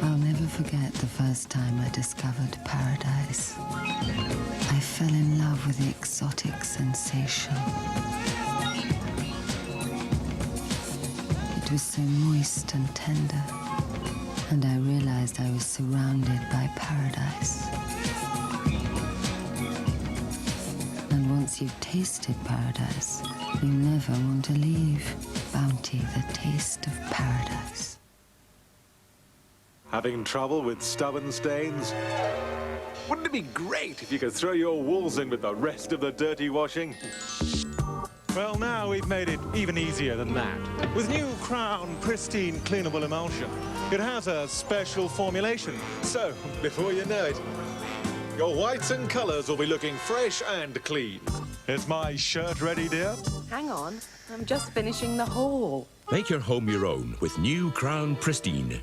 I'll never forget the first time I discovered paradise. I fell in love with the exotic sensation. It was so moist and tender, and I realized I was surrounded by paradise. And once you've tasted paradise, you never want to leave. Bounty, the taste of paradise. Having trouble with stubborn stains? Wouldn't it be great if you could throw your wools in with the rest of the dirty washing? Well, now we've made it even easier than that. With new Crown Pristine Cleanable Emulsion. It has a special formulation. So, before you know it, your whites and colours will be looking fresh and clean. Is my shirt ready, dear? Hang on, I'm just finishing the haul. Make your home your own with new Crown Pristine.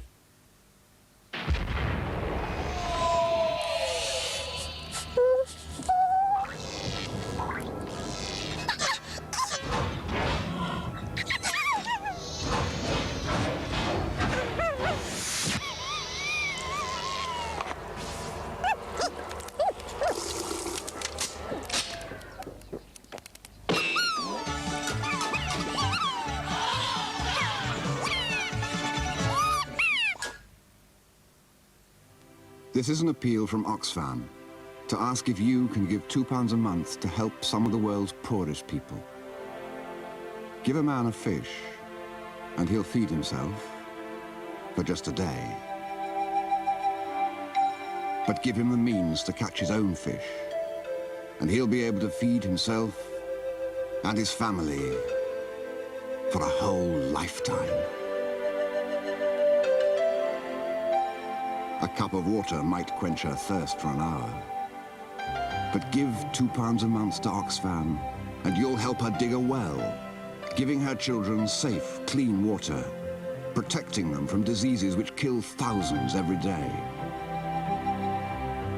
This is an appeal from Oxfam to ask if you can give £2 a month to help some of the world's poorest people. Give a man a fish, and he'll feed himself for just a day. But give him the means to catch his own fish, and he'll be able to feed himself and his family for a whole lifetime. A cup of water might quench her thirst for an hour. But give £2 a month to Oxfam, and you'll help her dig a well, giving her children safe, clean water, protecting them from diseases which kill thousands every day.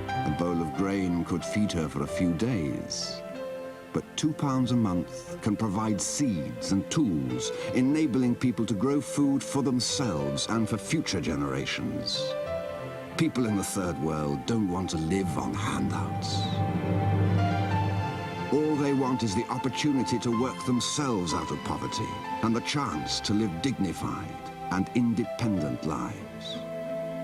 A bowl of grain could feed her for a few days, but £2 a month can provide seeds and tools, enabling people to grow food for themselves and for future generations. People in the third world don't want to live on handouts. All they want is the opportunity to work themselves out of poverty and the chance to live dignified and independent lives.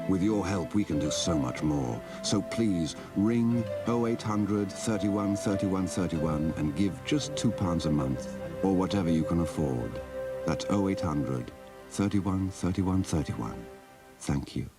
With your help, we can do so much more. So please ring 0800 31 31 31 and give just £2 a month, or whatever you can afford. That's 0800 31 31 31. Thank you.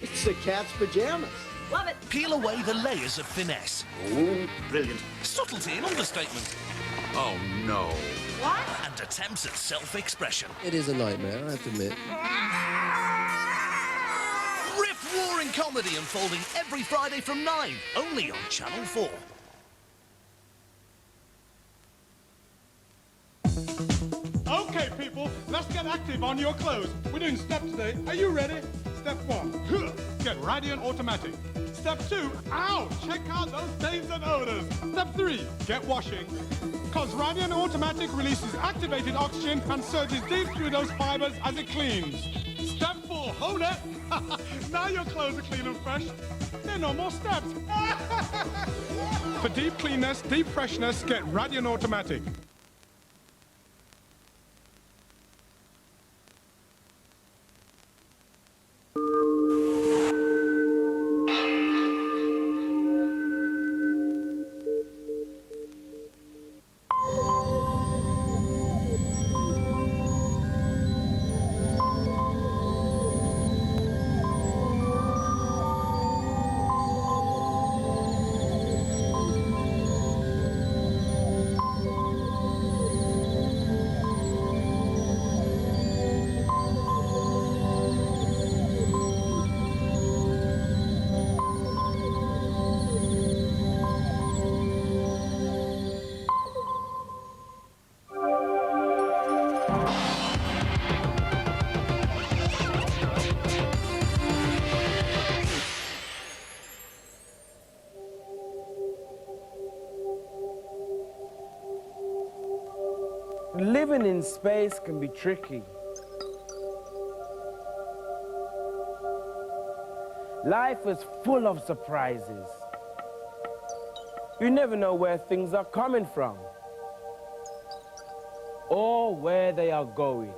It's a cat's pajamas. Love it. Peel away the layers of finesse. Oh, brilliant. Subtlety and understatement. Oh, no. What? And attempts at self-expression. It is a nightmare, I have to admit. Rip-roaring comedy unfolding every Friday from 9, only on Channel 4. Okay, people, let's get active on your clothes. We're doing step today. Are you ready? Step 1, get Radiant Automatic. Step 2, ow, check out those stains and odors. Step 3, get washing. Because Radiant Automatic releases activated oxygen and surges deep through those fibers as it cleans. Step 4, hold it. Now your clothes are clean and fresh. There are no more steps. For deep cleanness, deep freshness, get Radiant Automatic. living in space can be tricky. Life is full of surprises. You never know where things are coming from or where they are going.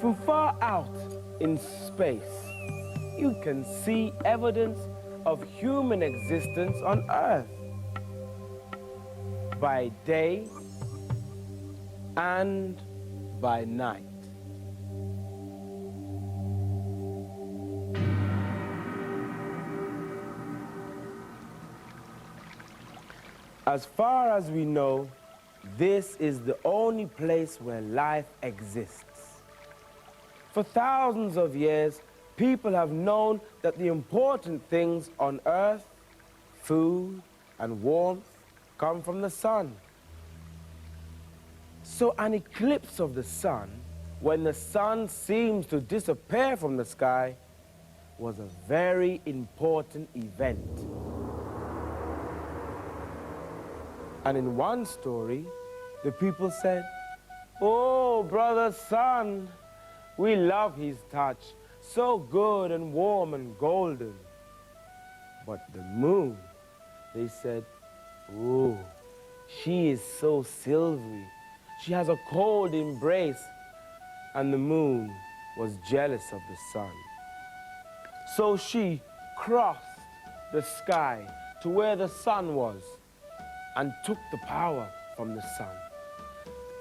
From far out in space, you can see evidence of human existence on Earth by day and by night. As far as we know, this is the only place where life exists. For thousands of years, people have known that the important things on Earth, food and warmth, come from the sun. So an eclipse of the sun, when the sun seems to disappear from the sky, was a very important event. And in one story, the people said, "Oh, brother sun, we love his touch, so good and warm and golden." But the moon, they said, "Oh, she is so silvery. She has a cold embrace." And the moon was jealous of the sun. So she crossed the sky to where the sun was and took the power from the sun.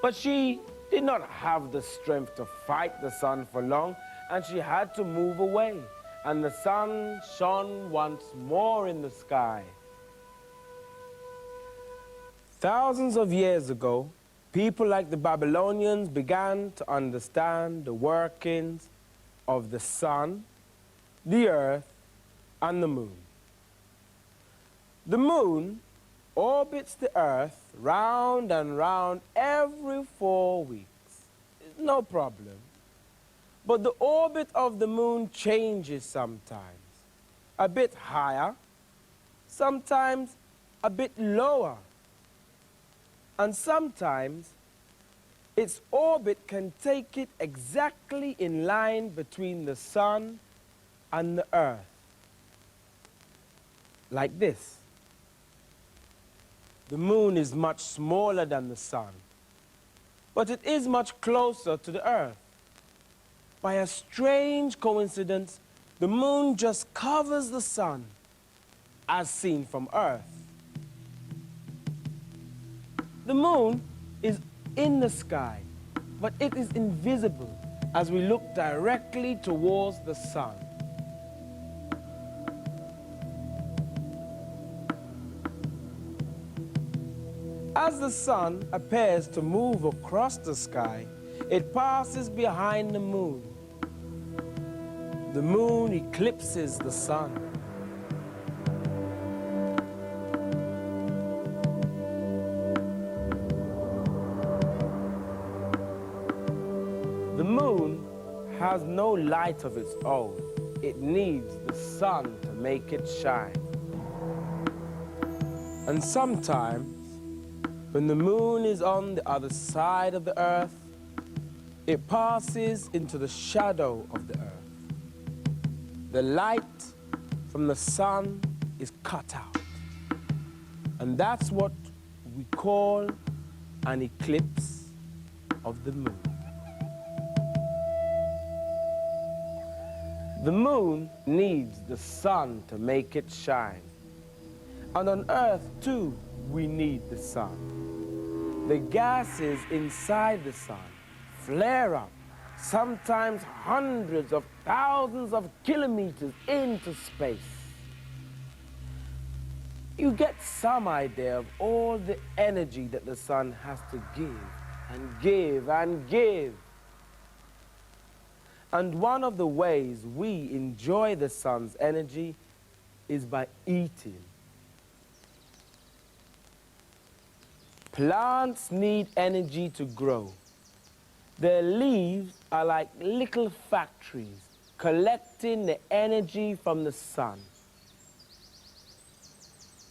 But she did not have the strength to fight the sun for long, and she had to move away. And the sun shone once more in the sky. Thousands of years ago, people like the Babylonians began to understand the workings of the sun, the earth, and the moon. The moon orbits the earth round and round every 4 weeks. No problem. But the orbit of the moon changes sometimes. A bit higher, sometimes a bit lower. And sometimes its orbit can take it exactly in line between the sun and the earth. Like this. The moon is much smaller than the sun, but it is much closer to the earth. By a strange coincidence, the moon just covers the sun, as seen from Earth. The moon is in the sky, but it is invisible as we look directly towards the sun. As the sun appears to move across the sky, it passes behind the moon. The moon eclipses the sun. The moon has no light of its own. It needs the sun to make it shine. And sometimes, when the moon is on the other side of the earth, it passes into the shadow of the earth. The light from the sun is cut out. And that's what we call an eclipse of the moon. The moon needs the sun to make it shine. And on Earth, too, we need the sun. The gases inside the sun flare up, sometimes hundreds of thousands of kilometers into space. You get some idea of all the energy that the sun has to give and give and give. And one of the ways we enjoy the sun's energy is by eating. Plants need energy to grow. Their leaves are like little factories collecting the energy from the sun.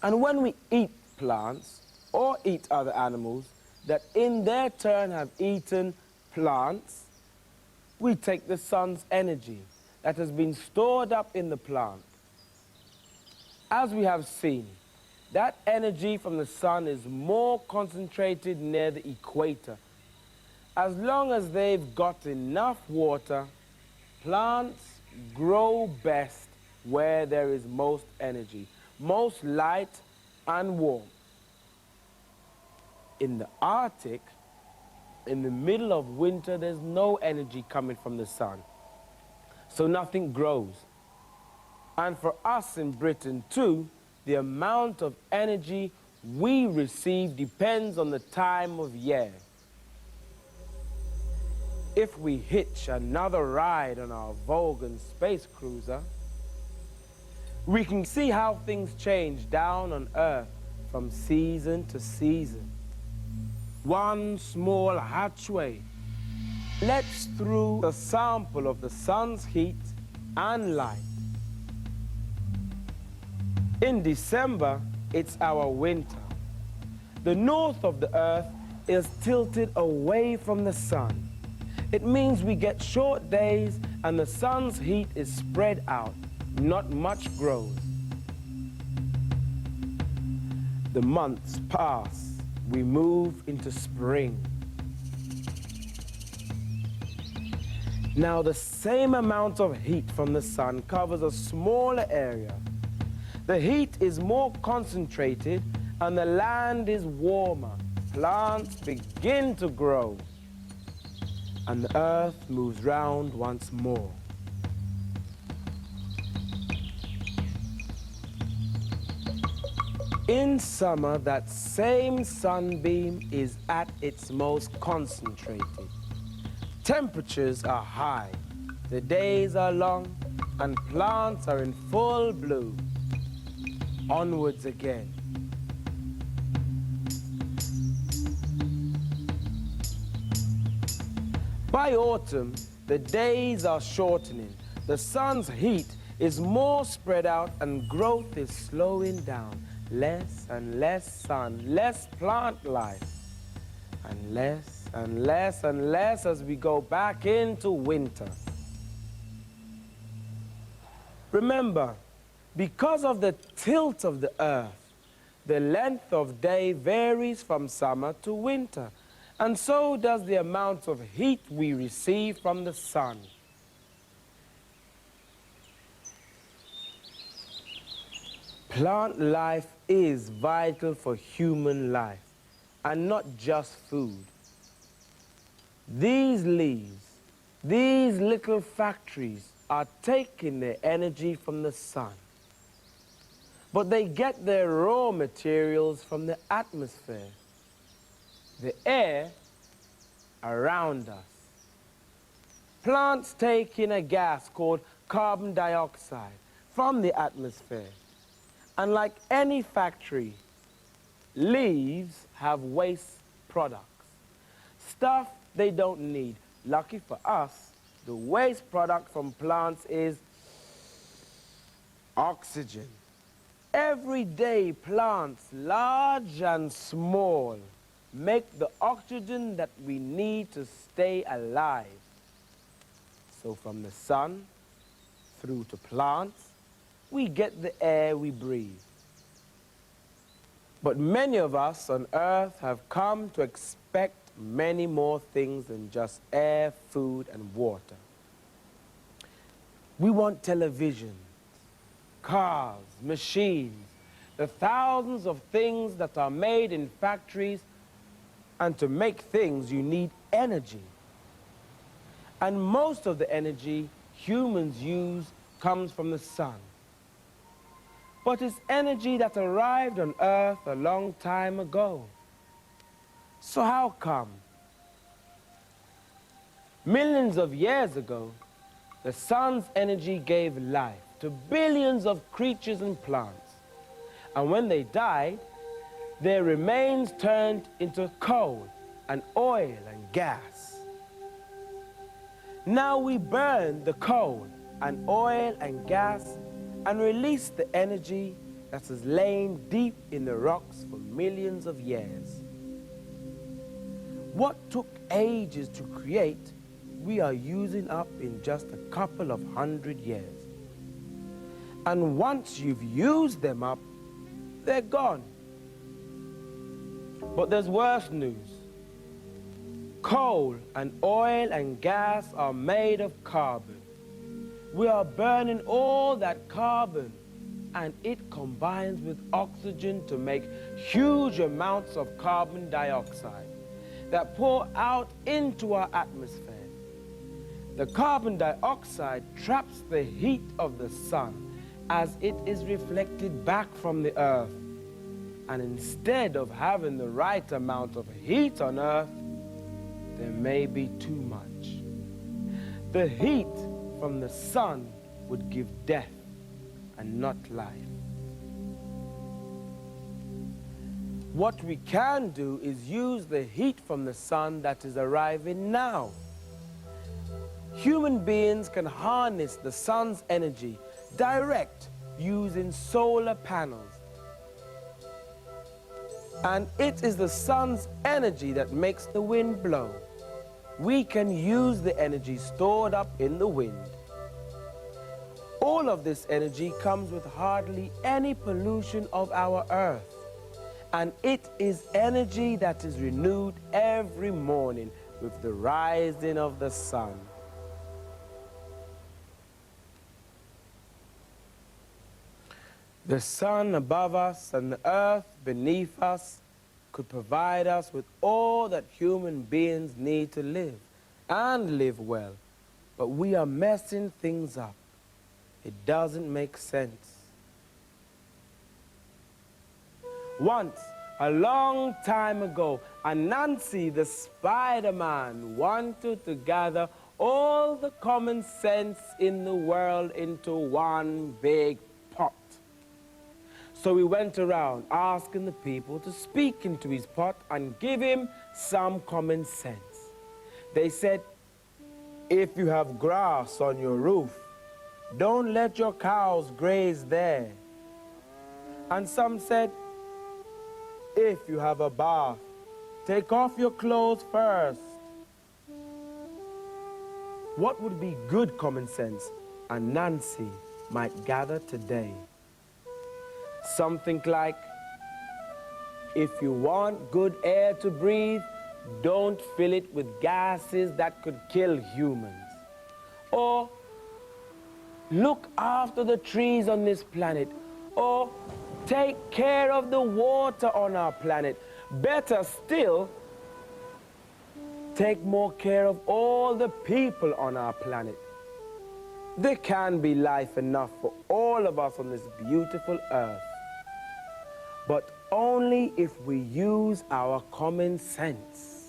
And when we eat plants or eat other animals that in their turn have eaten plants, we take the sun's energy that has been stored up in the plant. As we have seen, that energy from the sun is more concentrated near the equator. As long as they've got enough water, plants grow best where there is most energy, most light and warmth. In the Arctic, in the middle of winter, there's no energy coming from the sun, so nothing grows. And for us in Britain too, the amount of energy we receive depends on the time of year. If we hitch another ride on our Vulcan space cruiser, we can see how things change down on Earth from season to season. One small hatchway lets through a sample of the sun's heat and light. In December, it's our winter. The north of the Earth is tilted away from the sun. It means we get short days and the sun's heat is spread out. Not much grows. The months pass. We move into spring. Now the same amount of heat from the sun covers a smaller area. The heat is more concentrated and the land is warmer. Plants begin to grow and the earth moves round once more. In summer, that same sunbeam is at its most concentrated. Temperatures are high, the days are long, and plants are in full bloom. Onwards again. By autumn, the days are shortening. The sun's heat is more spread out and growth is slowing down. Less and less sun, less plant life, and less and less and less as we go back into winter. Remember, because of the tilt of the earth, the length of day varies from summer to winter, and so does the amount of heat we receive from the sun. Plant life is vital for human life, and not just food. These leaves, these little factories, are taking their energy from the sun. But they get their raw materials from the atmosphere, the air around us. Plants take in a gas called carbon dioxide from the atmosphere. And like any factory, leaves have waste products, stuff they don't need. Lucky for us, the waste product from plants is oxygen. Every day, plants, large and small, make the oxygen that we need to stay alive. So from the sun through to plants, we get the air we breathe. But many of us on Earth have come to expect many more things than just air, food, and water. We want television, cars, machines, the thousands of things that are made in factories, and to make things you need energy. And most of the energy humans use comes from the sun. But it's energy that arrived on Earth a long time ago. So how come? Millions of years ago, the sun's energy gave life to billions of creatures and plants. And when they died, their remains turned into coal and oil and gas. Now we burn the coal and oil and gas and release the energy that has lain deep in the rocks for millions of years. What took ages to create, we are using up in just a couple of 100 years. And once you've used them up, they're gone. But there's worse news. Coal and oil and gas are made of carbon. We are burning all that carbon, and it combines with oxygen to make huge amounts of carbon dioxide that pour out into our atmosphere. The carbon dioxide traps the heat of the sun as it is reflected back from the earth. And instead of having the right amount of heat on earth, there may be too much. The heat from the sun would give death and not life. What we can do is use the heat from the sun that is arriving now. Human beings can harness the sun's energy direct using solar panels. And it is the sun's energy that makes the wind blow. We can use the energy stored up in the wind. All of this energy comes with hardly any pollution of our earth. And it is energy that is renewed every morning with the rising of the sun. The sun above us and the earth beneath us could provide us with all that human beings need to live and live well. But we are messing things up. It doesn't make sense. Once, a long time ago, Anansi the Spider-Man wanted to gather all the common sense in the world into one big pot. So he went around asking the people to speak into his pot and give him some common sense. They said, if you have grass on your roof, don't let your cows graze there. And some said, if you have a bath, take off your clothes first. What would be good common sense Anansi might gather today? Something like, if you want good air to breathe, don't fill it with gases that could kill humans. Or, look after the trees on this planet. Or, take care of the water on our planet. Better still, take more care of all the people on our planet. There can be life enough for all of us on this beautiful earth. But only if we use our common sense.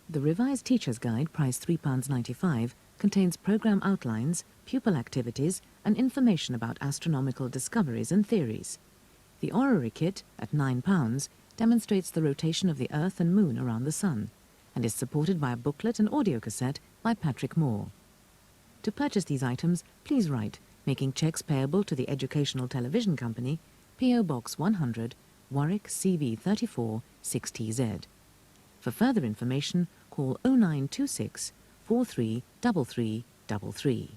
The Revised Teacher's Guide, priced £3.95, contains programme outlines, pupil activities and information about astronomical discoveries and theories. The Orrery Kit, at £9, demonstrates the rotation of the Earth and Moon around the Sun, and is supported by a booklet and audio cassette by Patrick Moore. To purchase these items, please write, making cheques payable to the Educational Television Company, P.O. Box 100, Warwick, CV 34, 6TZ. For further information, call 0926 433333.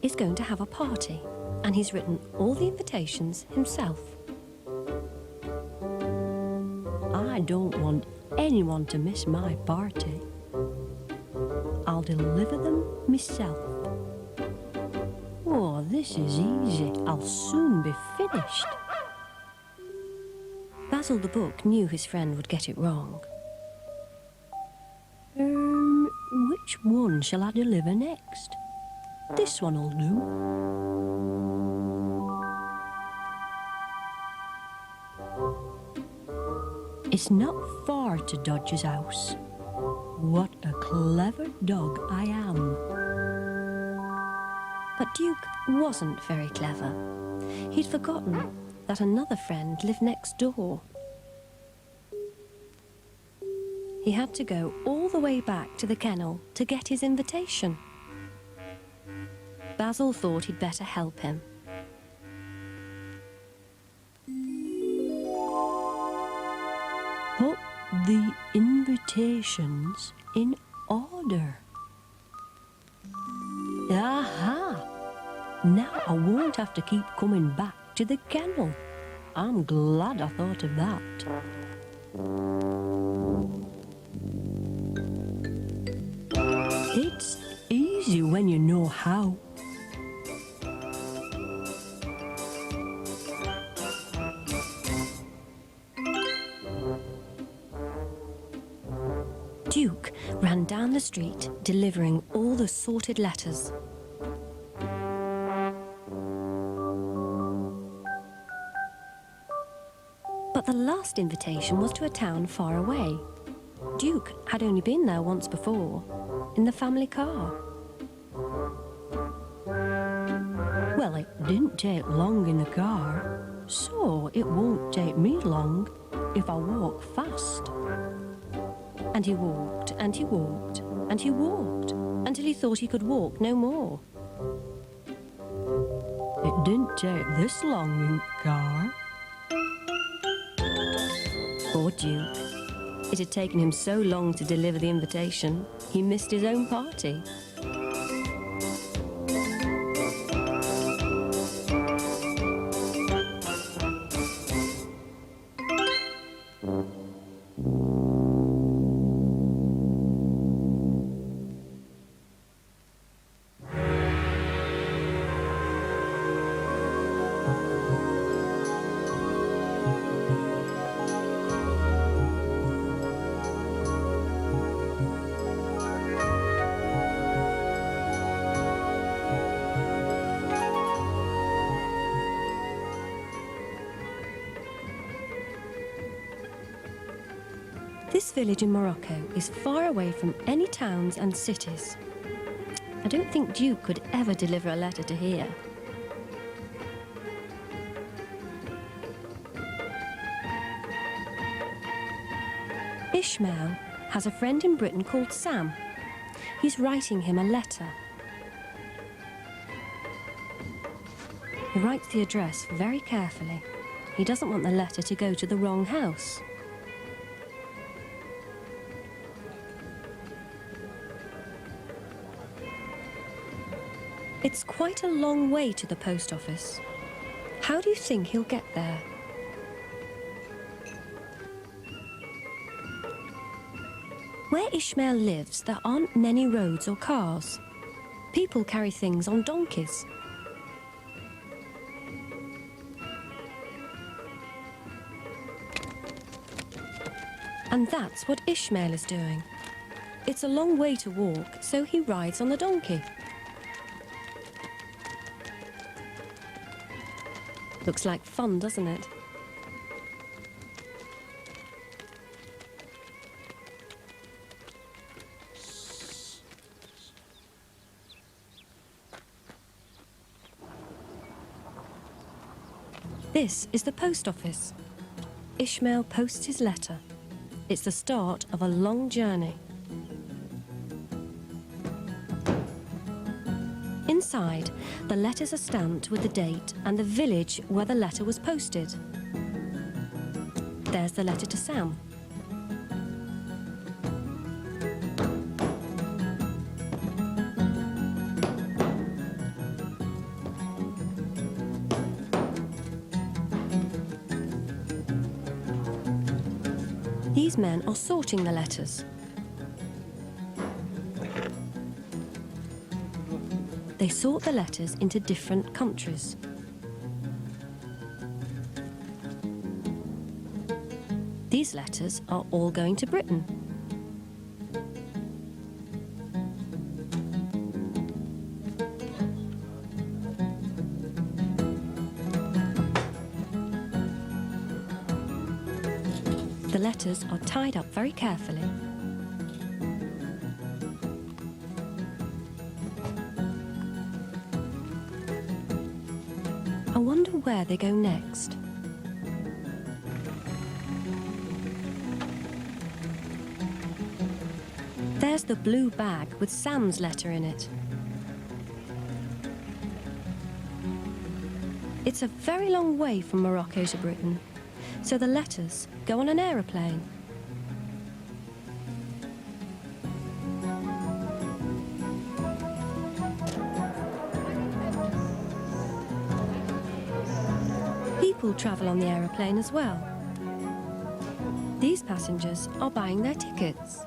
is going to have a party, and he's written all the invitations himself. I don't want anyone to miss my party. I'll deliver them myself. Oh, this is easy. I'll soon be finished. Basil the Book knew his friend would get it wrong. Which one shall I deliver next? This one'll do. It's not far to Dodge's house. What a clever dog I am. But Duke wasn't very clever. He'd forgotten that another friend lived next door. He had to go all the way back to the kennel to get his invitation. Basil thought he'd better help him. Put the invitations in order. Aha! Now I won't have to keep coming back to the kennel. I'm glad I thought of that. It's easy when you know how. Duke ran down the street, delivering all the sorted letters. But the last invitation was to a town far away. Duke had only been there once before, in the family car. Well, it didn't take long in the car, so it won't take me long if I walk fast. And he walked, and he walked, and he walked, until he thought he could walk no more. It didn't take this long in the car. Poor Duke. It had taken him so long to deliver the invitation, he missed his own party. This village in Morocco is far away from any towns and cities. I don't think Duke could ever deliver a letter to here. Ishmael has a friend in Britain called Sam. He's writing him a letter. He writes the address very carefully. He doesn't want the letter to go to the wrong house. It's quite a long way to the post office. How do you think he'll get there? Where Ishmael lives, there aren't many roads or cars. People carry things on donkeys. And that's what Ishmael is doing. It's a long way to walk, so he rides on the donkey. Looks like fun, doesn't it? This is the post office. Ishmael posts his letter. It's the start of a long journey. Inside, the letters are stamped with the date and the village where the letter was posted. There's the letter to Sam. These men are sorting the letters. They sort the letters into different countries. These letters are all going to Britain. The letters are tied up very carefully. I wonder where they go next. There's the blue bag with Sam's letter in it. It's a very long way from Morocco to Britain, so the letters go on an aeroplane. People travel on the aeroplane as well. These passengers are buying their tickets.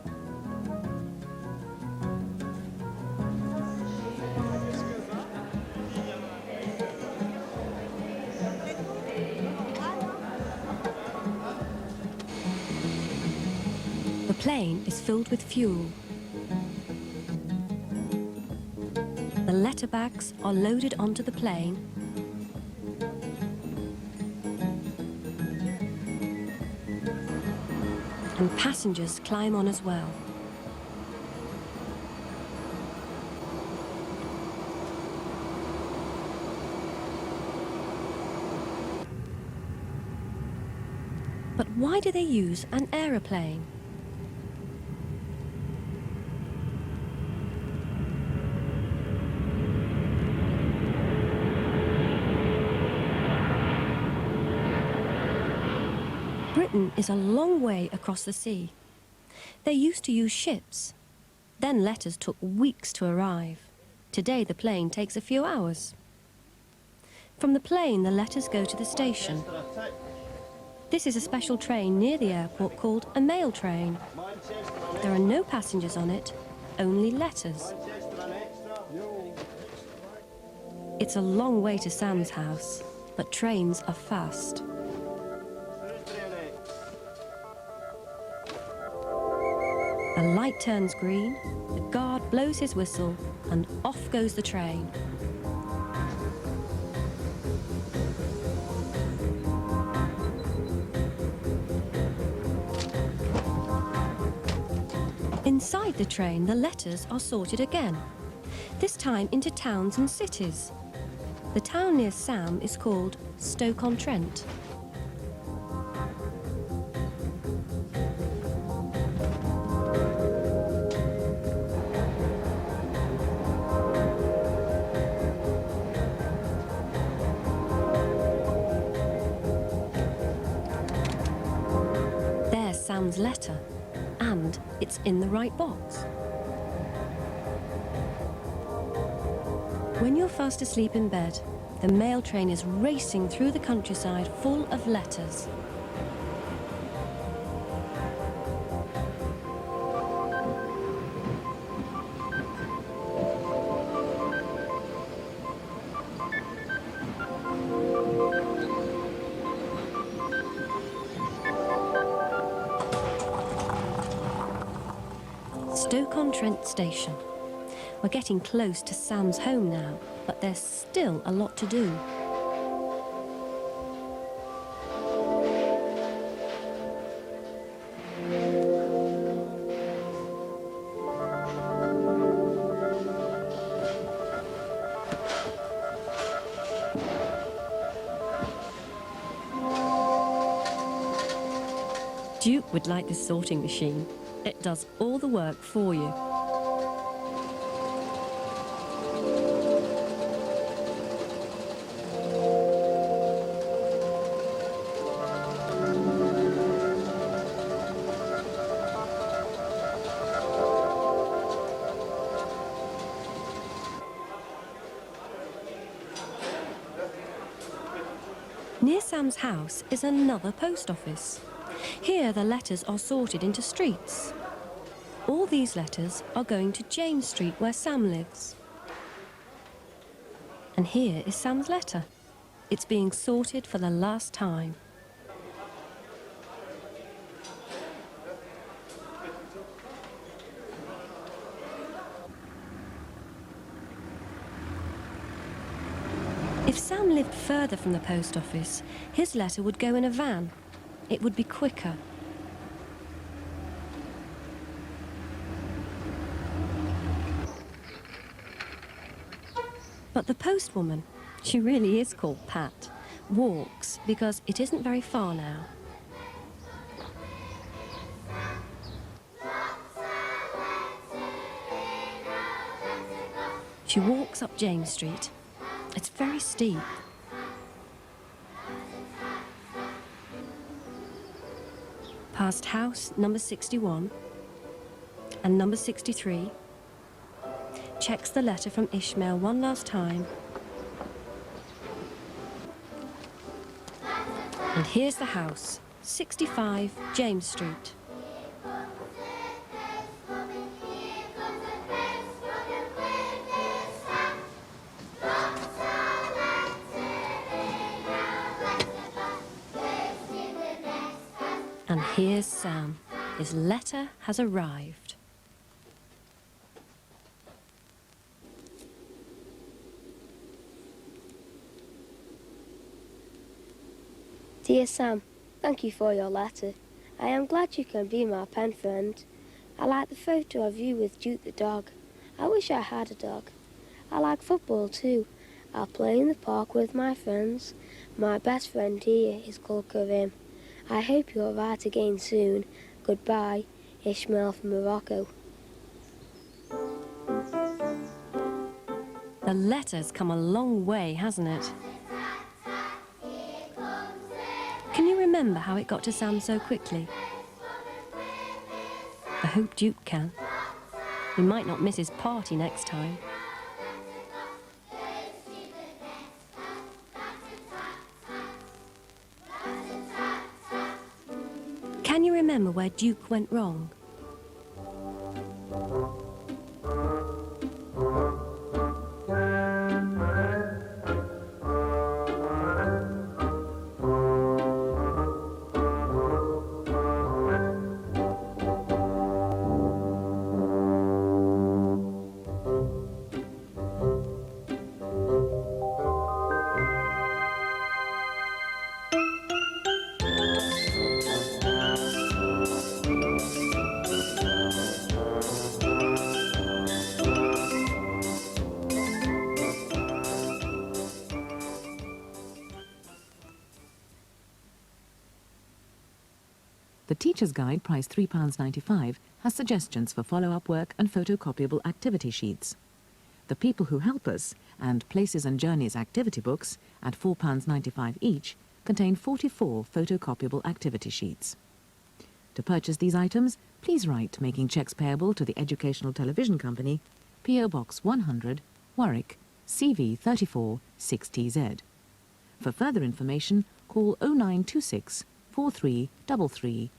The plane is filled with fuel. The letter bags are loaded onto the plane. And passengers climb on as well. But why do they use an aeroplane? Britain is a long way across the sea. They used to use ships. Then letters took weeks to arrive. Today the plane takes a few hours. From the plane, the letters go to the station. This is a special train near the airport called a mail train. There are no passengers on it, only letters. It's a long way to Sam's house, but trains are fast. The light turns green, the guard blows his whistle, and off goes the train. Inside the train, the letters are sorted again, this time into towns and cities. The town near Sam is called Stoke-on-Trent. There's Sam's letter, and it's in the right box. When you're fast asleep in bed, the mail train is racing through the countryside full of letters. Stoke-on-Trent Station. We're getting close to Sam's home now, but there's still a lot to do. Duke would like this sorting machine. It does all the work for you. Near Sam's house is another post office. Here the letters are sorted into streets. All these letters are going to James Street, where Sam lives. And here is Sam's letter. It's being sorted for the last time. If Sam lived further from the post office, his letter would go in a van. It would be quicker. But the postwoman, she really is called Pat, walks because it isn't very far now. She walks up James Street. It's very steep. Past house number 61 and number 63. Checks the letter from Ishmael one last time. And here's the house, 65 James Street. And here's Sam. His letter has arrived. Dear Sam, thank you for your letter. I am glad you can be my pen friend. I like the photo of you with Duke the dog. I wish I had a dog. I like football too. I'll play in the park with my friends. My best friend here is called Karim. I hope you'll write again soon. Goodbye, Ishmael from Morocco. The letter's come a long way, hasn't it? Can you remember how it got to Sam so quickly? I hope Duke can. We might not miss his party next time. Can you remember where Duke went wrong? The Teacher's Guide, priced £3.95, has suggestions for follow-up work and photocopyable activity sheets. The People Who Help Us and Places and Journeys activity books, at £4.95 each, contain 44 photocopyable activity sheets. To purchase these items, please write, making cheques payable to the Educational Television Company, P.O. Box 100, Warwick, CV 34 6TZ. For further information, call 0926 433333.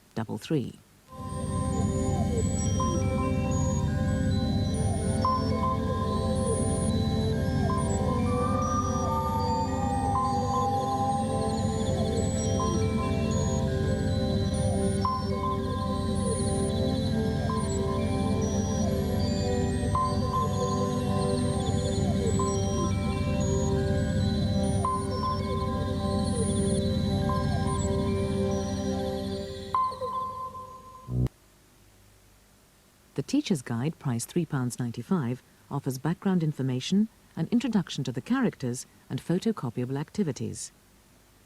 The Teacher's Guide, priced £3.95, offers background information, an introduction to the characters, and photocopyable activities.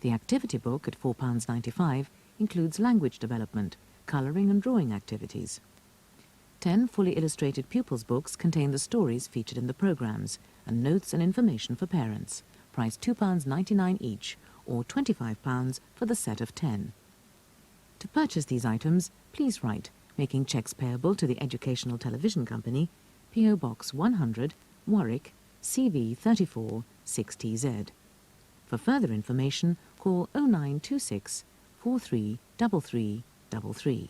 The activity book, at £4.95, includes language development, colouring and drawing activities. 10 fully illustrated pupils' books contain the stories featured in the programmes, and notes and information for parents, priced £2.99 each, or £25 for the set of 10. To purchase these items, please write, making cheques payable to the Educational Television Company, P.O. Box 100, Warwick, CV 34 6TZ. For further information, call 0926 433333. 833.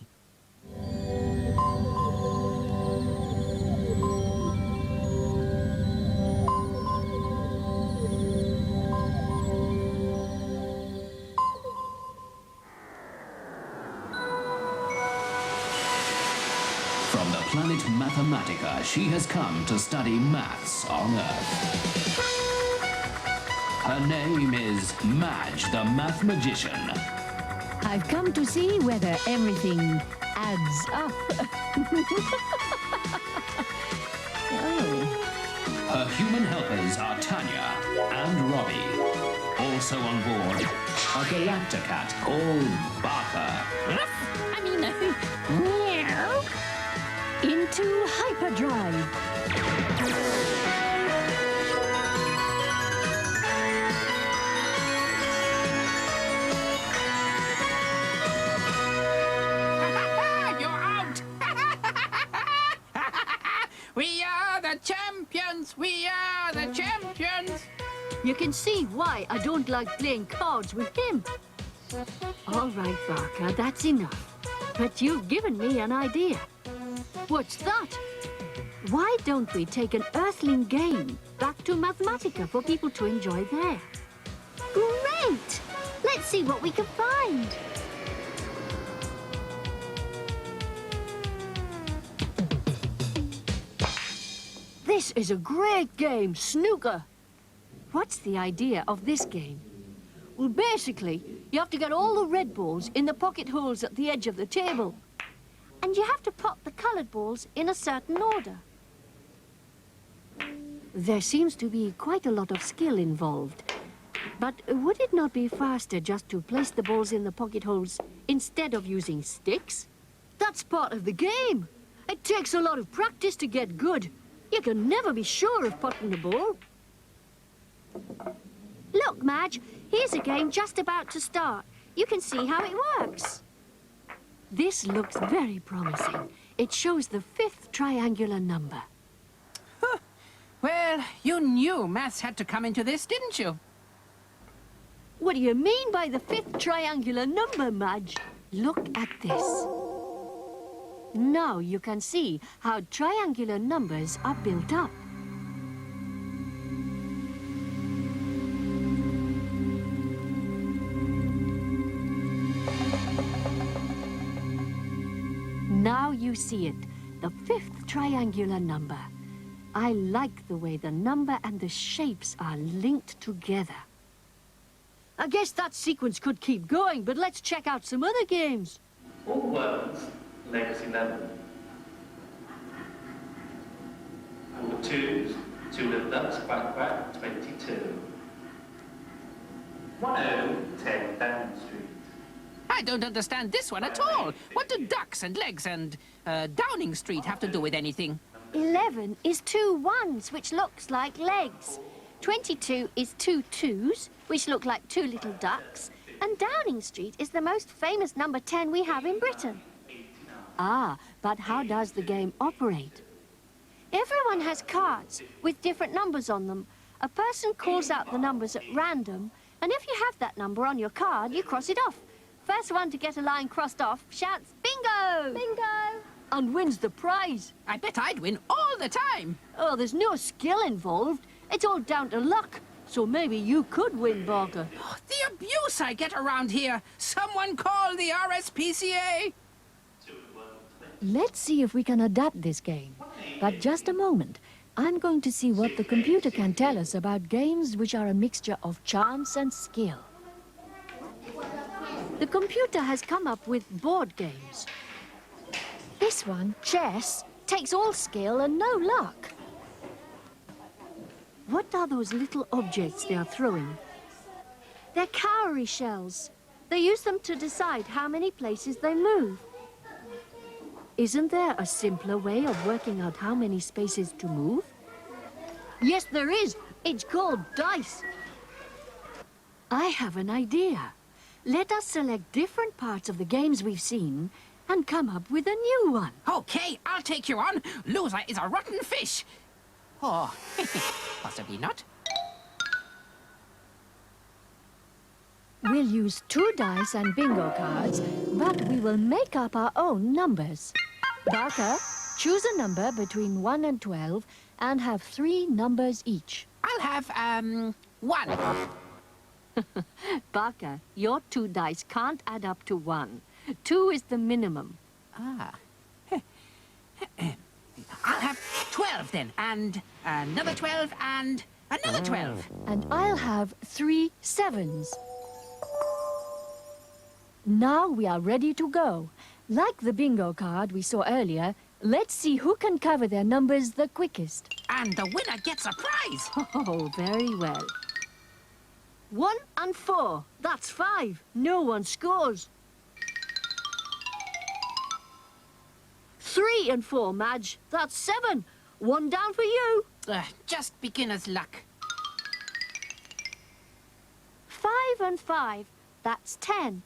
From the planet Mathematica, she has come to study maths on Earth. Her name is Madge, the Math Magician. I've come to see whether everything adds up. Oh. Her human helpers are Tanya and Robbie. Also on board, a Galacticat called Barker. I mean, meow. Into hyperdrive. You're out! We are the champions! We are the champions! You can see why I don't like playing cards with him. All right, Barker, that's enough. But you've given me an idea. What's that? Why don't we take an Earthling game back to Mathematica for people to enjoy there? Great! Let's see what we can find. This is a great game, snooker. What's the idea of this game? Well, basically, you have to get all the red balls in the pocket holes at the edge of the table. And you have to pop the coloured balls in a certain order. There seems to be quite a lot of skill involved. But would it not be faster just to place the balls in the pocket holes instead of using sticks? That's part of the game. It takes a lot of practice to get good. You can never be sure of putting the ball. Look, Madge, here's a game just about to start. You can see how it works. This looks very promising. It shows the 5th triangular number. Huh. Well, you knew maths had to come into this, didn't you? What do you mean by the 5th triangular number, Madge? Look at this. Now you can see how triangular numbers are built up. Now you see it, the 5th triangular number. I like the way the number and the shapes are linked together. I guess that sequence could keep going, but let's check out some other games. All words, legacy level. Number 2s, 2 little ducks, quack quack, 22. 10 Downing Street. I don't understand this one at all. What do ducks and legs and Downing Street have to do with anything? 11 is 2 1s, which looks like legs. 22 is 2 2s, which look like 2 little ducks. And Downing Street is the most famous number 10 we have in Britain. Ah, but how does the game operate? Everyone has cards with different numbers on them. A person calls out the numbers at random, and if you have that number on your card, you cross it off. First one to get a line crossed off shouts, bingo! Bingo! And wins the prize. I bet I'd win all the time. Oh, there's no skill involved. It's all down to luck. So maybe you could win, Barker. Oh, the abuse I get around here. Someone call the RSPCA. Let's see if we can adapt this game. But just a moment. I'm going to see what the computer can tell us about games which are a mixture of chance and skill. The computer has come up with board games. This one, chess, takes all skill and no luck. What are those little objects they are throwing? They're cowrie shells. They use them to decide how many places they move. Isn't there a simpler way of working out how many spaces to move? Yes, there is. It's called dice. I have an idea. Let us select different parts of the games we've seen and come up with a new one. Okay, I'll take you on. Loser is a rotten fish. Oh, possibly not. We'll use 2 dice and bingo cards, but we will make up our own numbers. Barker, choose a number between 1 and 12 and have 3 numbers each. I'll have, 1. Barker, your 2 dice can't add up to 1. 2 is the minimum. Ah. I'll have 12 then, and another 12, and another 12. And I'll have 3 sevens. Now we are ready to go. Like the bingo card we saw earlier, let's see who can cover their numbers the quickest. And the winner gets a prize. Oh, very well. 1 and 4. That's 5. No one scores. 3 and 4, Madge. That's 7. 1 down for you. Just beginner's luck. 5 and 5. That's 10.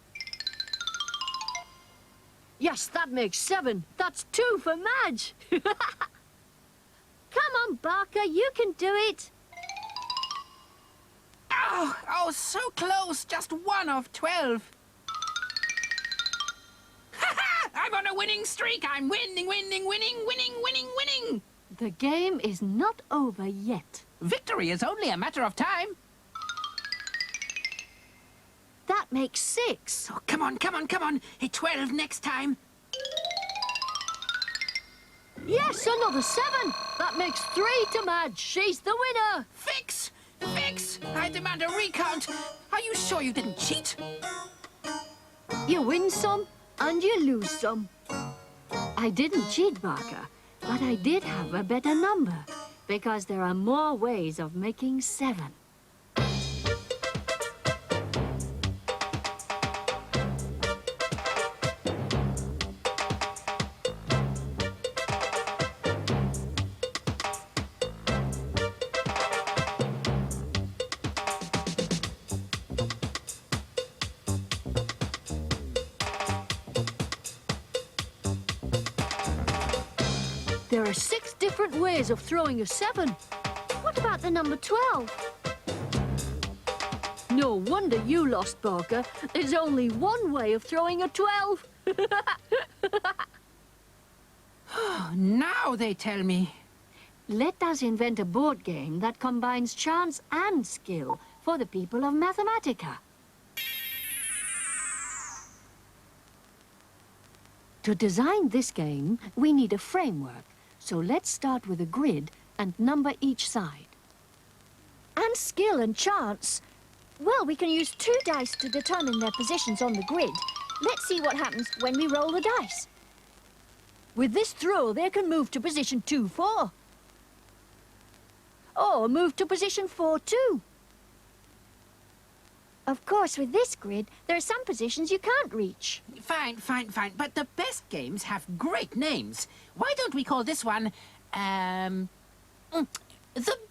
Yes, that makes 7. That's 2 for Madge. Come on, Barker, you can do it. Oh, so close. Just 1 of 12. I'm on a winning streak. I'm winning. The game is not over yet. Victory is only a matter of time. That makes 6. Oh, come on. Hit 12 next time. Yes, another 7. That makes 3 to Madge. She's the winner. Fix! I demand a recount. Are you sure you didn't cheat? You win some, and you lose some. I didn't cheat, Barker, but I did have a better number, because there are more ways of making 7. There are 6 different ways of throwing a 7. What about the number 12? No wonder you lost, Barker. There's only one way of throwing a 12. Now they tell me. Let us invent a board game that combines chance and skill for the people of Mathematica. To design this game, we need a framework. So let's start with a grid and number each side. And skill and chance? Well, we can use 2 dice to determine their positions on the grid. Let's see what happens when we roll the dice. With this throw, they can move to position 2-4. Or move to position 4-2. Of course, with this grid, there are some positions you can't reach. Fine. But the best games have great names. Why don't we call this one, the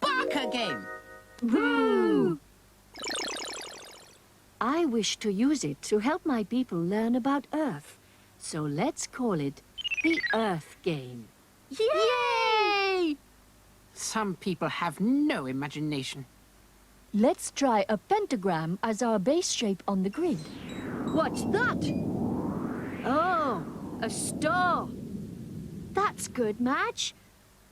Barker game? Woo! I wish to use it to help my people learn about Earth. So let's call it the Earth game. Yay! Some people have no imagination. Let's try a pentagram as our base shape on the grid. What's that? Oh, a star. That's good, Madge.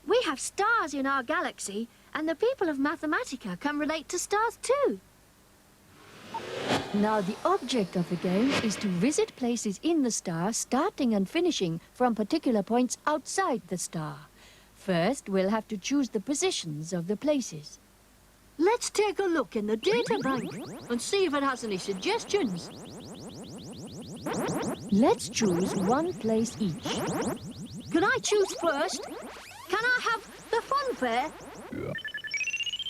We have stars in our galaxy, and the people of Mathematica can relate to stars too. Now, the object of the game is to visit places in the star, starting and finishing from particular points outside the star. First, we'll have to choose the positions of the places. Let's take a look in the data bank and see if it has any suggestions. Let's choose one place each. Can I choose first? Can I have the fun fair?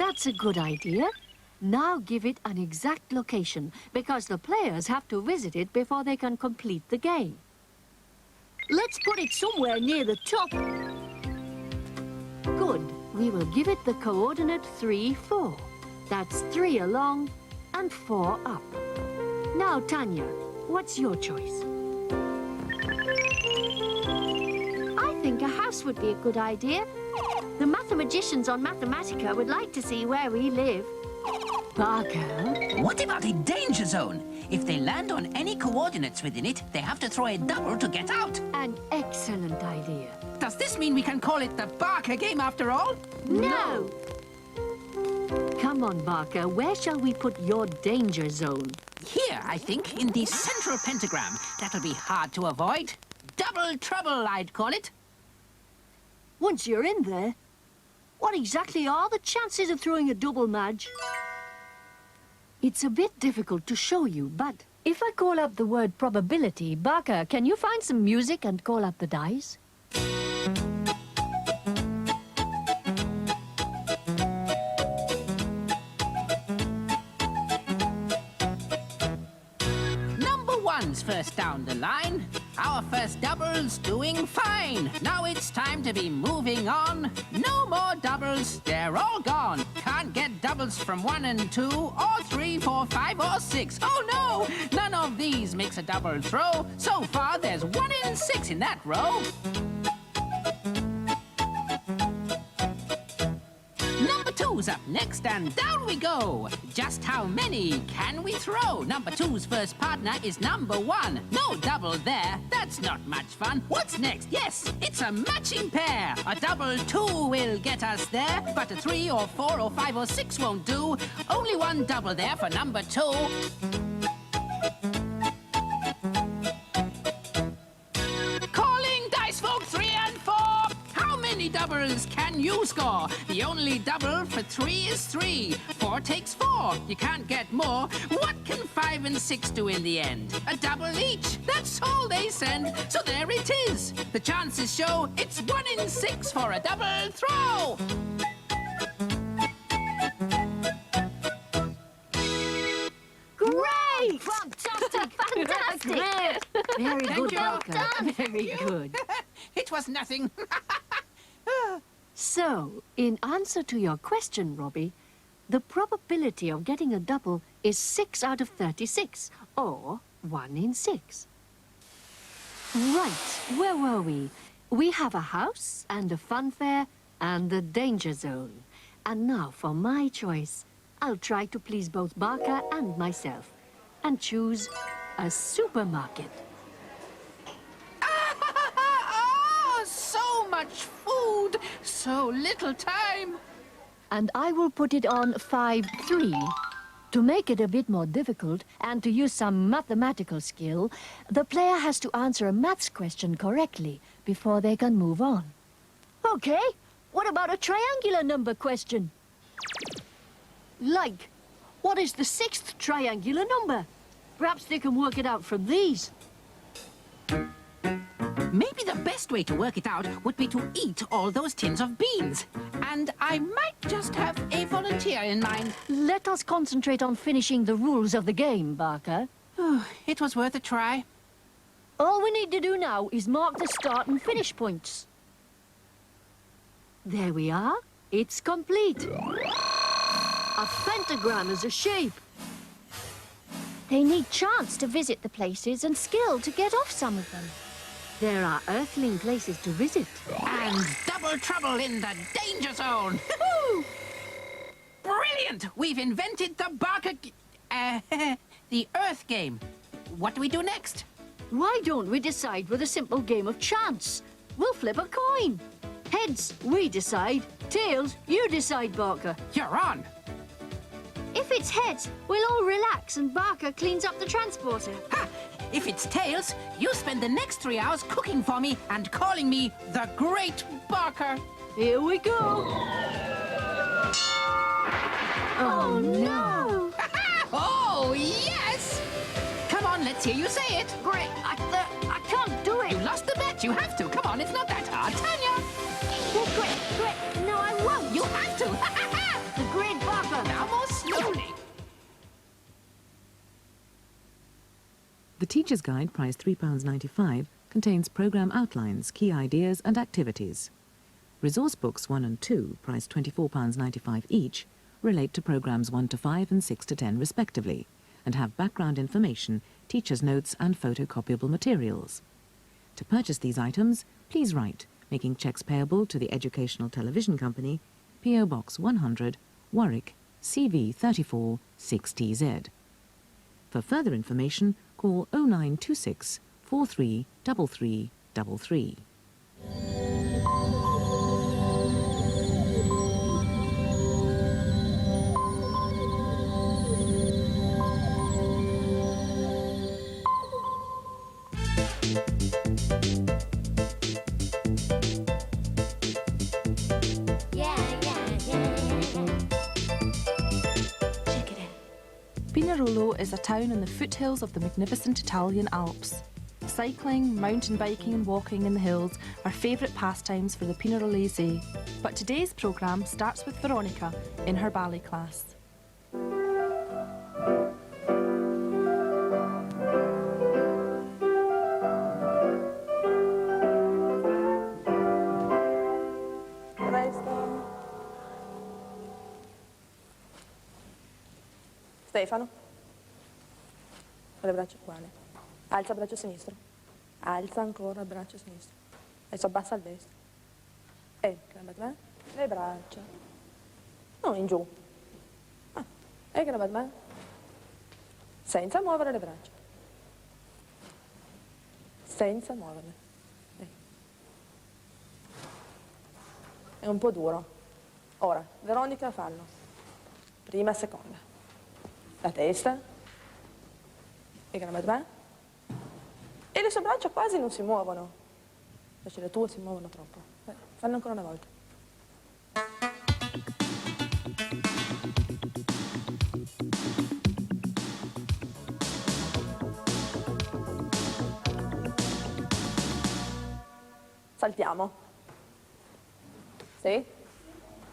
That's a good idea. Now give it an exact location, because the players have to visit it before they can complete the game. Let's put it somewhere near the top. Good. We will give it the coordinate 3, 4. That's 3 along and 4 up. Now, Tanya, what's your choice? I think a house would be a good idea. The mathematicians on Mathematica would like to see where we live. Barker? What about a danger zone? If they land on any coordinates within it, they have to throw a double to get out. An excellent idea. Does this mean we can call it the Barker game after all? No! Come on, Barker. Where shall we put your danger zone? Here, I think, in the central pentagram. That'll be hard to avoid. Double trouble, I'd call it. Once you're in there, what exactly are the chances of throwing a double, Madge? It's a bit difficult to show you, but if I call up the word probability, Barker, can you find some music and call up the dice? Number one's first down the line. Our first double's doing fine. Now it's time to be moving on. No more doubles, they're all gone. Can't get doubles from 1 and 2, or 3, 4, 5, or 6. Oh no! None of these makes a double throw. So far, there's 1 in 6 in that row. Number two's up next, and down we go. Just how many can we throw? Number two's first partner is number 1. No double there, that's not much fun. What's next? Yes, it's a matching pair. A double 2 will get us there, but a 3 or 4 or 5 or 6 won't do. Only one double there for number 2. Calling dice folk 3 and 4. How many doubles can you score? The only double for 3 is 3. 4 takes 4. You can't get more. What can 5 and 6 do in the end? A double each. That's all they send. So there it is. The chances show it's 1 in 6 for a double throw. Great! Fantastic! Fantastic! Very Thank good, you. Barker. Very good. It was nothing. So, in answer to your question, Robbie, the probability of getting a double is 6 out of 36, or 1 in 6. Right, where were we? We have a house, and a fun fair, and the danger zone. And now for my choice. I'll try to please both Barker and myself, and choose a supermarket. Oh, so much food, so little time. And I will put it on 5-3. To make it a bit more difficult, and to use some mathematical skill, the player has to answer a maths question correctly before they can move on. Okay, what about a triangular number question? Like, what is the 6th triangular number? Perhaps they can work it out from these. Maybe the best way to work it out would be to eat all those tins of beans. And I might just have a volunteer in mind. Let us concentrate on finishing the rules of the game, Barker. It was worth a try. All we need to do now is mark the start and finish points. There we are. It's complete. A pentagram is a shape. They need chance to visit the places and skill to get off some of them. There are earthling places to visit. And double trouble in the danger zone. Brilliant! We've invented the Barker... the Earth game. What do we do next? Why don't we decide with a simple game of chance? We'll flip a coin. Heads, we decide. Tails, you decide, Barker. You're on. If it's heads, we'll all relax and Barker cleans up the transporter. Ha! If it's tails, you spend the next 3 hours cooking for me and calling me the Great Barker. Here we go. Oh, no. Oh, yes! Come on, let's hear you say it. Great. I can't do it. You lost the bet. You have to. Come on, it's not that hard. Tanya! Well, great. No, I won't. You have to. The Great Barker. Now more slowly. The Teacher's Guide, priced £3.95, contains programme outlines, key ideas and activities. Resource books 1 and 2, priced £24.95 each, relate to programmes 1 to 5 and 6 to 10 respectively, and have background information, teacher's notes and photocopyable materials. To purchase these items, please write, making cheques payable to the Educational Television Company, P.O. Box 100, Warwick, CV34 6TZ. For further information, call 0926 43 3333. Pinerolo is a town in the foothills of the magnificent Italian Alps. Cycling, mountain biking and walking in the hills are favourite pastimes for the Pinerolese. But today's programme starts with Veronica in her ballet class. Stefano, con le braccia uguali. Alza il braccio sinistro. Alza ancora il braccio sinistro. Adesso abbassa il destro. E me. Le braccia. No, in giù. E me. Senza muovere le braccia. Senza muoverle. È un po' duro. Ora, Veronica, fallo. Prima, seconda. La testa, e le sue braccia quasi non si muovono, invece le tue si muovono troppo. Fanno ancora una volta. Saltiamo. Sì?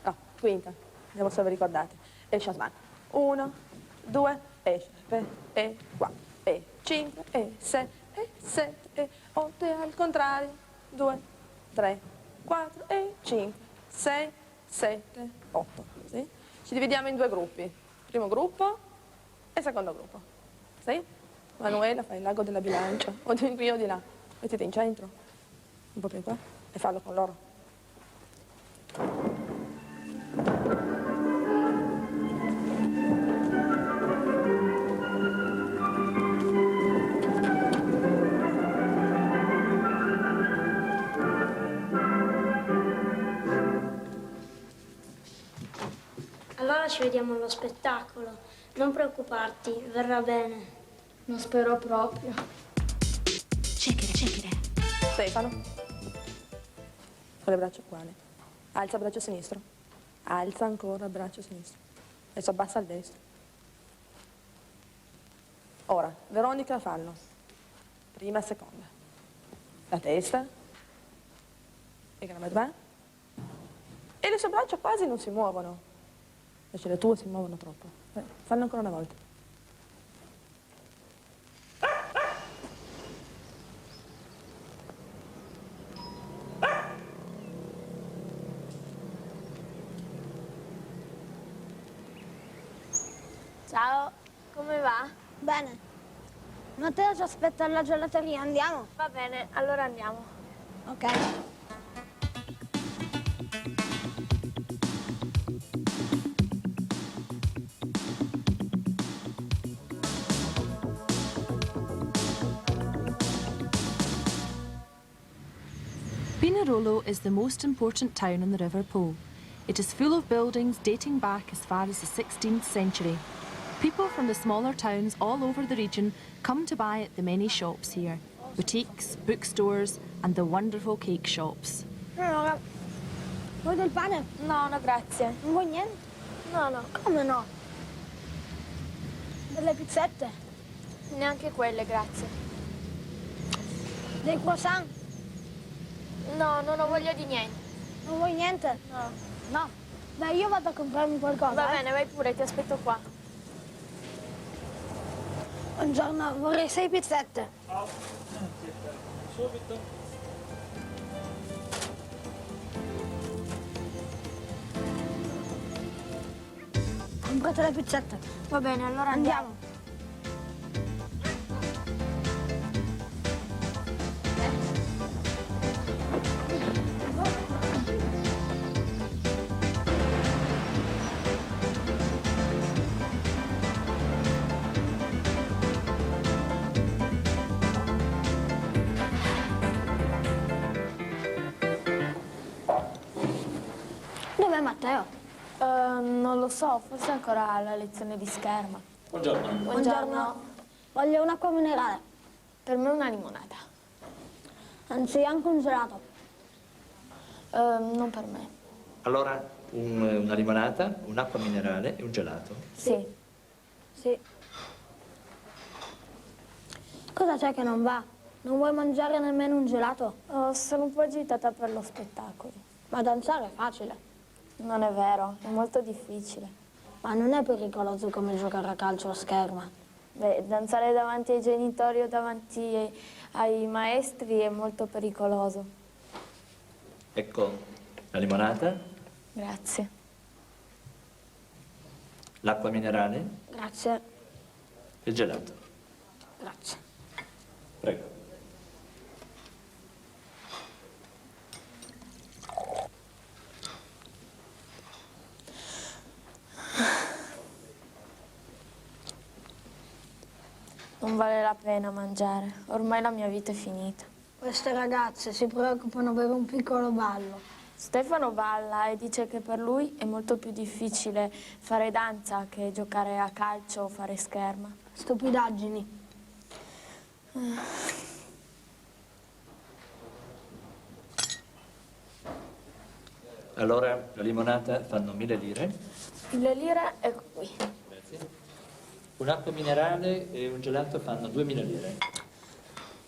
No, quinta, andiamo solo ricordati. E il shotman. 1, 2, e 4, e 5, e 6, e 7, e 8, e al contrario. 2, 3, 4, e 5, 6, 7, 8. Sì? Ci dividiamo in due gruppi. Primo gruppo e secondo gruppo. Sì? Manuela, fai il lago della bilancia. O di qui o di là. Mettiti in centro. Un po' più in qua. E fallo con loro. Allora ci vediamo allo spettacolo. Non preoccuparti, verrà bene. Non spero proprio. Check it. Stefano. Con le braccia uguali. Alza il braccio sinistro. Alza ancora il braccio sinistro. Adesso abbassa il destro. Ora, Veronica, fallo. Prima e seconda. La testa. E le sue braccia quasi non si muovono. Invece le tue si muovono troppo. Fanno ancora una volta. Ciao, come va? Bene. Matteo ci aspetta alla gelateria, andiamo? Va bene, allora andiamo. Ok. Pinerolo is the most important town on the River Po. It is full of buildings dating back as far as the 16th century. People from the smaller towns all over the region come to buy at the many shops here. Boutiques, bookstores and the wonderful cake shops. Allora, vuoi del pane? No, no, grazie. Non vuoi niente? No, no. Come no? Delle pizzette? Neanche quelle, grazie. Dei croissant? No, non ho voglia di niente. Non vuoi niente? No. No. Beh, io vado a comprarmi qualcosa. Va bene, vai pure, ti aspetto qua. Buongiorno, vorrei 6 pizzette. Subito. Comprate le pizzette. Va bene, allora andiamo. Dov'è Matteo? Non lo so, forse ancora alla lezione di scherma. Buongiorno. Buongiorno. Voglio un'acqua minerale. Per me una limonata. Anzi, anche un gelato. Non per me. Allora, una limonata, un'acqua minerale e un gelato. Sì. Sì. Cosa c'è che non va? Non vuoi mangiare nemmeno un gelato? Sono un po' agitata per lo spettacolo. Ma danzare è facile. Non è vero, è molto difficile. Ma non è pericoloso come giocare a calcio a scherma. Beh, danzare davanti ai genitori o davanti ai maestri è molto pericoloso. Ecco, la limonata, Grazie. l'acqua minerale Grazie. e il gelato. Grazie. Prego. Non vale la pena mangiare, ormai la mia vita è finita. Queste ragazze si preoccupano per un piccolo ballo. Stefano balla e dice che per lui è molto più difficile fare danza che giocare a calcio o fare scherma. Stupidaggini. Allora, la limonata fanno 1000 lire. 1000 lire, ecco qui. Grazie. Un'acqua minerale e un gelato fanno 2000 lire.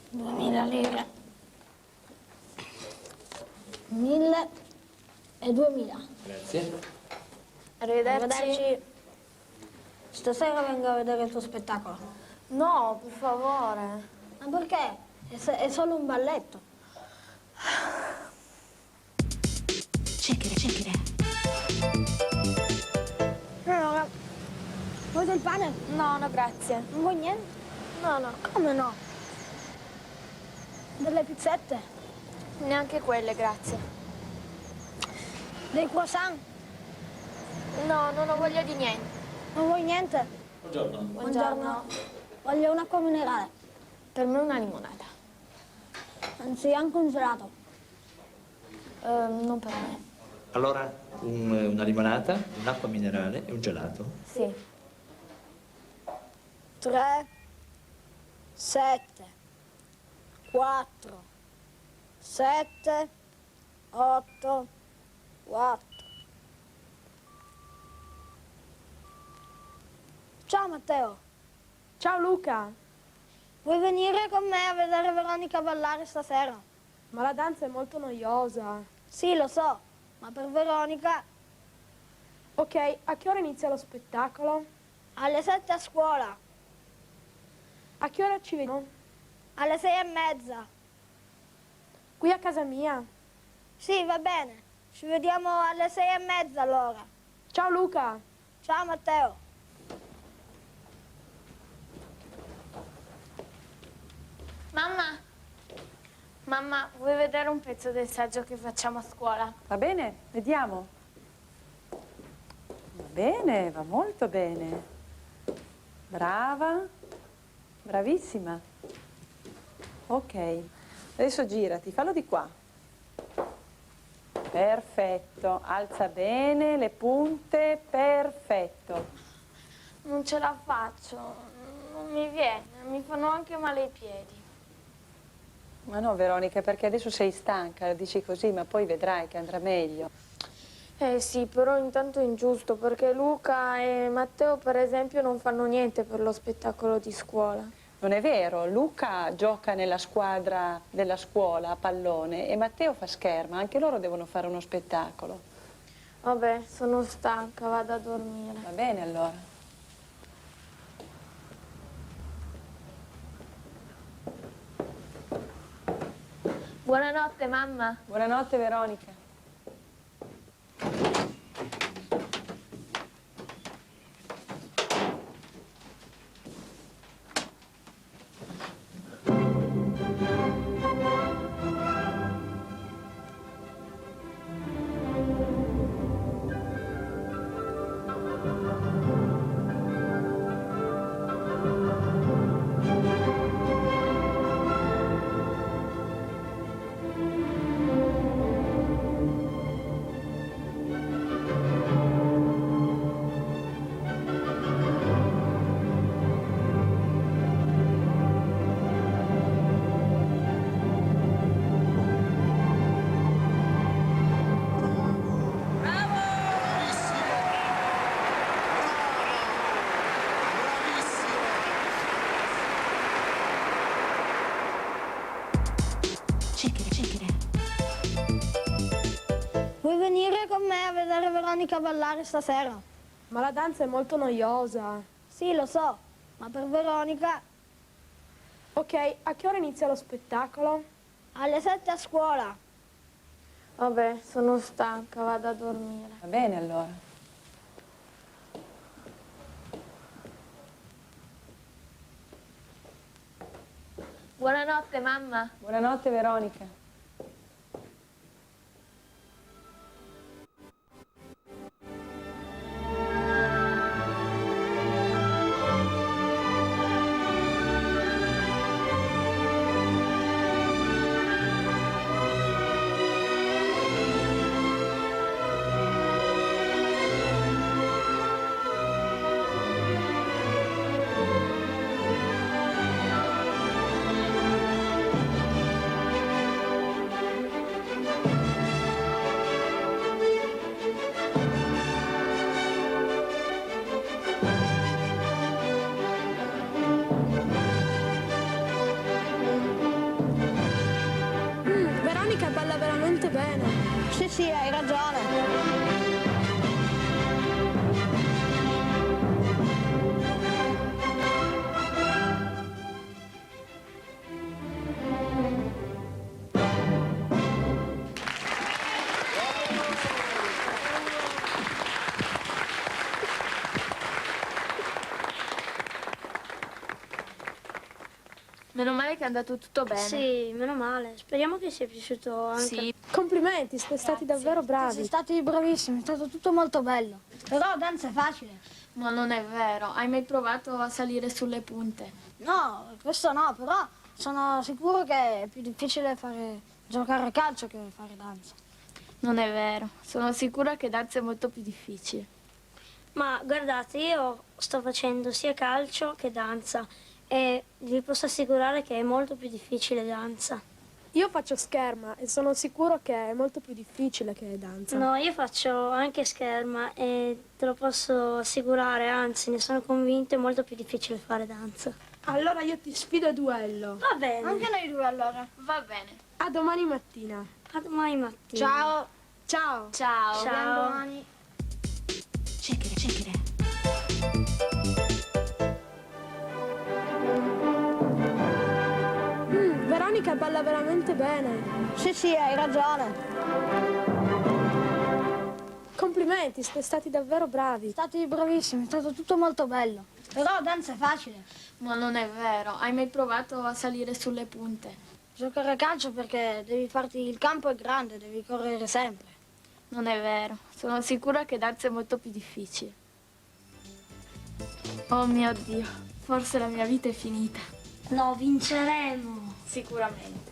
2000 lire. 1000 e 2000. Grazie. Arrivederci. Stasera vengo a vedere il tuo spettacolo. No, per favore. Ma perché? È solo un balletto. Check it. Allora, vuoi del pane? No, no, grazie. Non vuoi niente? No. Come no? Delle pizzette? Neanche quelle, grazie. Dei croissant? No, non ho voglia di niente. Non vuoi niente? Buongiorno. Buongiorno. Voglio un'acqua minerale. Per me una limonata. Anzi, anche un gelato. Non per me. Allora, una limonata, un'acqua minerale e un gelato. Sì. 3, 7, 4, 7, 8, 4. Ciao Matteo. Ciao Luca. Vuoi venire con me a vedere Veronica ballare stasera? Ma la danza è molto noiosa. Sì, lo so, ma per Veronica... Ok, a che ora inizia lo spettacolo? Alle 7 a scuola. A che ora ci vediamo? Alle 6:30. Qui a casa mia. Sì, va bene. Ci vediamo alle 6:30 allora. Ciao Luca. Ciao Matteo. Mamma, vuoi vedere un pezzo del saggio che facciamo a scuola? Va bene, vediamo. Va bene, va molto bene. Brava, bravissima. Ok, adesso girati, fallo di qua. Perfetto, alza bene le punte, perfetto. Non ce la faccio, non mi viene, mi fanno anche male i piedi. Ma no, Veronica, perché adesso sei stanca, dici così, ma poi vedrai che andrà meglio. Sì, però intanto è ingiusto, perché Luca e Matteo, per esempio, non fanno niente per lo spettacolo di scuola. Non è vero, Luca gioca nella squadra della scuola a pallone e Matteo fa scherma, anche loro devono fare uno spettacolo. Vabbè, sono stanca, vado a dormire. Va bene allora. Buonanotte, mamma. Buonanotte, Veronica. vedere Veronica ballare stasera. Ma la danza è molto noiosa. Sì, lo so, ma per Veronica... Ok, a che ora inizia lo spettacolo? Alle 7 a scuola. Vabbè, sono stanca, vado a dormire. Va bene, allora. Buonanotte, mamma. Buonanotte, Veronica. Veronica balla veramente bene. Sì, hai ragione. Meno male che è andato tutto bene. Sì, meno male. Speriamo che sia piaciuto anche. Sì. Complimenti, siete stati davvero bravi. Siete stati bravissimi, è stato tutto molto bello. Però danza è facile. Ma non è vero, hai mai provato a salire sulle punte? No, questo no, però sono sicuro che è più difficile giocare a calcio che fare danza. Non è vero, sono sicura che danza è molto più difficile. Ma guardate, io sto facendo sia calcio che danza e vi posso assicurare che è molto più difficile danza. Io faccio scherma e sono sicuro che è molto più difficile che danza. No, io faccio anche scherma e te lo posso assicurare, anzi ne sono convinta, è molto più difficile fare danza. Allora io ti sfido a duello. Va bene. Anche noi due allora. Va bene. A domani mattina. A domani mattina. Ciao. Ciao. Ciao. Ciao. A domani. Check it. Veronica balla veramente bene. Sì, hai ragione. Complimenti, siete stati davvero bravi. Siete stati bravissimi, è stato tutto molto bello. Però danza è facile. Ma non è vero, hai mai provato a salire sulle punte? Giocare a calcio perché il campo è grande, devi correre sempre. Non è vero, sono sicura che danza è molto più difficile. Oh mio Dio, forse la mia vita è finita. No, vinceremo. Sicuramente.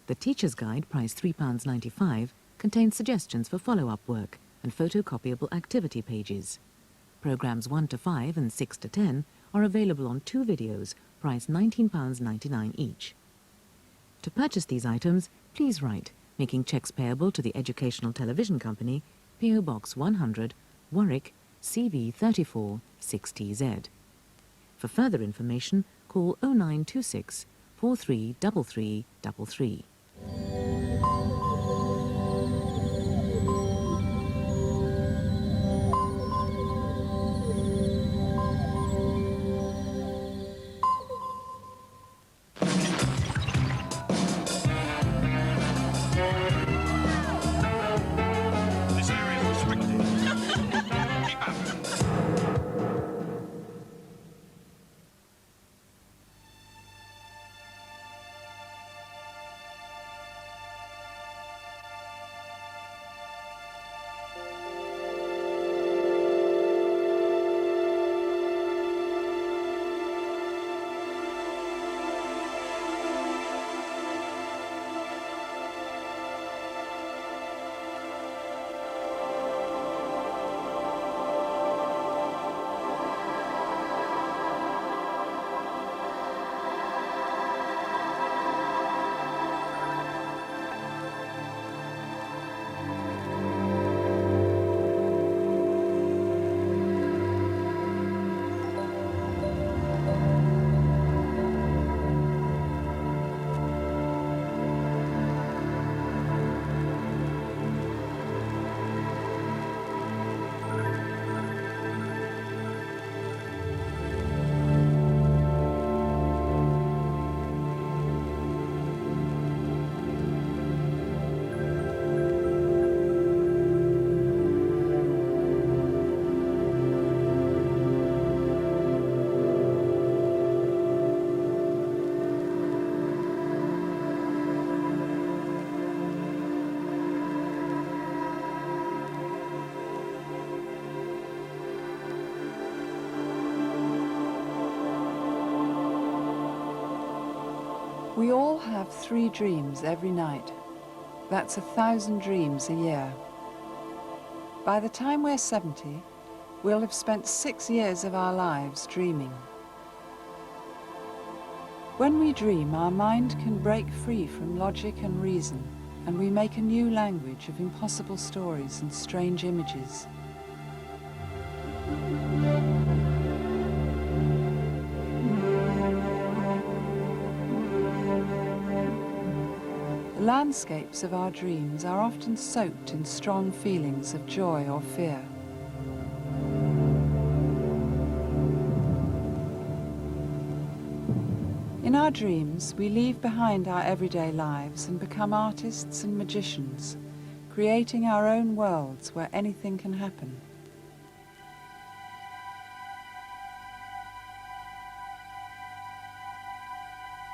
The Teacher's Guide, priced £3.95, contains suggestions for follow-up work and photocopyable activity pages. Programs 1 to 5 and 6 to 10 are available on 2 videos, priced £19.99 each. To purchase these items, please write, making cheques payable to the Educational Television Company, PO Box 100, Warwick, CV 34 6TZ. For further information, call 0926 433333. We all have 3 dreams every night. That's 1,000 dreams a year. By the time we're 70, we'll have spent 6 years of our lives dreaming. When we dream, our mind can break free from logic and reason, and we make a new language of impossible stories and strange images. The landscapes of our dreams are often soaked in strong feelings of joy or fear. In our dreams, we leave behind our everyday lives and become artists and magicians, creating our own worlds where anything can happen.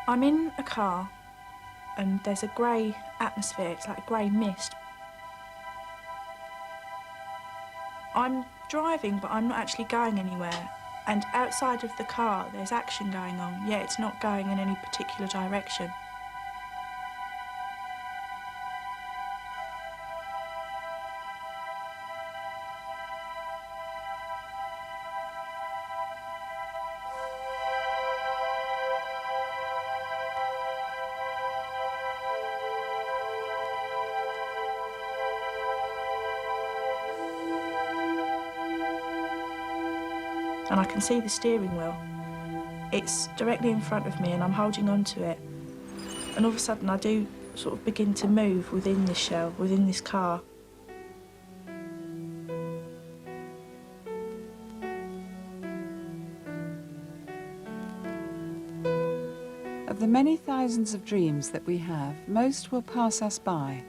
I'm in a car and there's a grey atmosphere, it's like a grey mist. I'm driving, but I'm not actually going anywhere. And outside of the car, there's action going on, yet it's not going in any particular direction. And I can see the steering wheel. It's directly in front of me and I'm holding on to it. And all of a sudden I do sort of begin to move within this shell, within this car. Of the many thousands of dreams that we have, most will pass us by,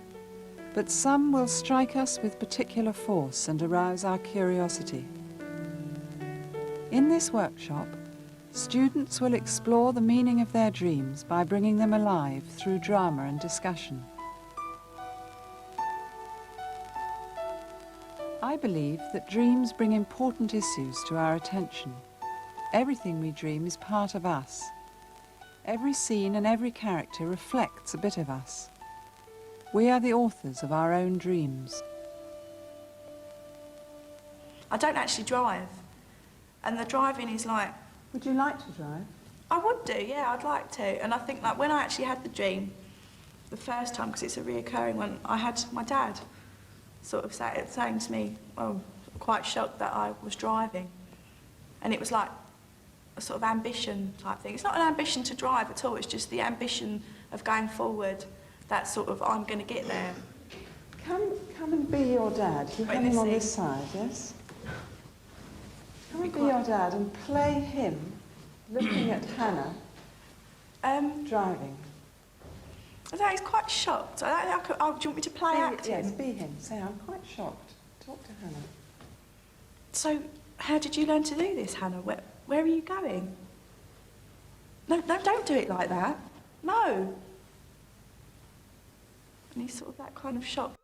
but some will strike us with particular force and arouse our curiosity. In this workshop, students will explore the meaning of their dreams by bringing them alive through drama and discussion. I believe that dreams bring important issues to our attention. Everything we dream is part of us. Every scene and every character reflects a bit of us. We are the authors of our own dreams. I don't actually drive. And the driving is like... Would you like to drive? I would do, yeah, I'd like to. And I think like when I actually had the dream, the first time, because it's a reoccurring one, I had my dad sort of saying to me, well, quite shocked that I was driving. And it was like a sort of ambition type thing. It's not an ambition to drive at all, it's just the ambition of going forward, that sort of, I'm going to get there. Come and be your dad. You have him on this side, yes? Come and be your dad and play him looking at Hannah driving. I think he's quite shocked. I don't think I could, oh, do you want me to play acting? Yes, be him. Say, I'm quite shocked. Talk to Hannah. So, how did you learn to do this, Hannah? Where are you going? No, don't do it like that. No. And he's sort of that kind of shocked.